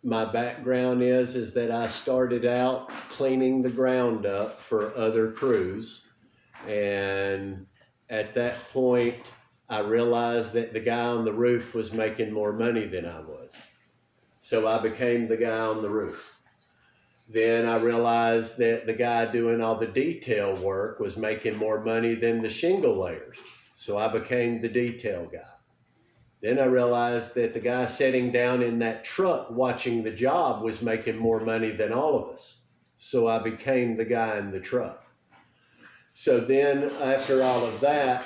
my background is that I started out cleaning the ground up for other crews, and at that point, I realized that the guy on the roof was making more money than I was. So I became the guy on the roof. Then I realized that the guy doing all the detail work was making more money than the shingle layers. So I became the detail guy. Then I realized that the guy sitting down in that truck watching the job was making more money than all of us. So I became the guy in the truck. So then after all of that,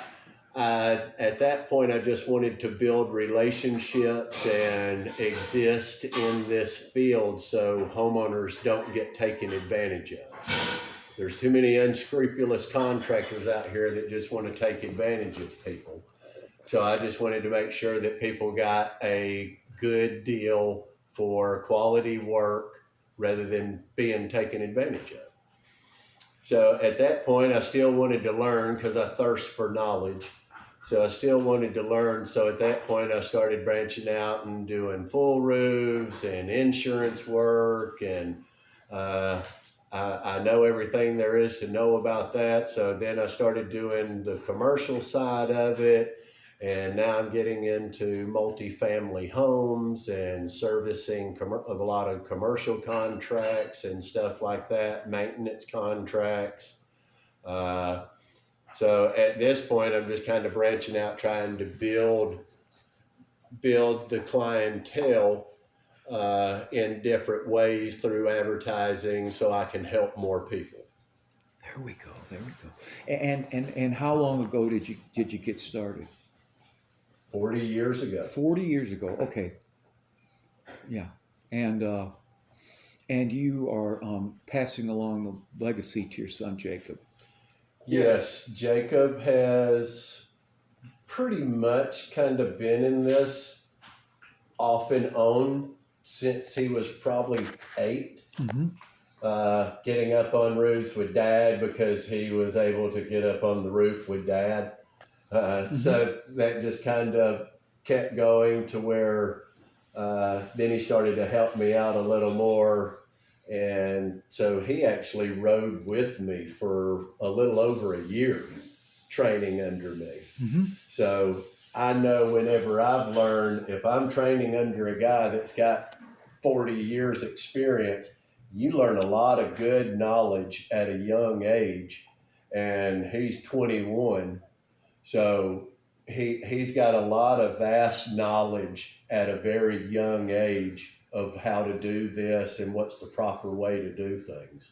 at that point, I just wanted to build relationships and exist in this field so homeowners don't get taken advantage of. There's too many unscrupulous contractors out here that just want to take advantage of people. So I just wanted to make sure that people got a good deal for quality work rather than being taken advantage of. So at that point, I still wanted to learn because I thirst for knowledge. So I still wanted to learn. So at that point, I started branching out and doing full roofs and insurance work. And I know everything there is to know about that. So then I started doing the commercial side of it. And now I'm getting into multifamily homes and servicing a lot of commercial contracts and stuff like that, maintenance contracts. So at this point, I'm just kind of branching out, trying to build the clientele in different ways through advertising, so I can help more people. There we go. There we go. And how long ago did you get started? 40 years ago. 40 years ago. Okay. Yeah. And you are passing along the legacy to your son Jacob. Yes, Jacob has pretty much kind of been in this off and on since he was probably 8. Mm-hmm. Getting up on roofs with Dad because he was able to get up on the roof with Dad. So that just kind of kept going to where then he started to help me out a little more. And so he actually rode with me for a little over a year, training under me. Mm-hmm. So I know whenever I've learned, if I'm training under a guy that's got 40 years experience, you learn a lot of good knowledge at a young age. And he's 21. So he's got a lot of vast knowledge at a very young age of how to do this and what's the proper way to do things.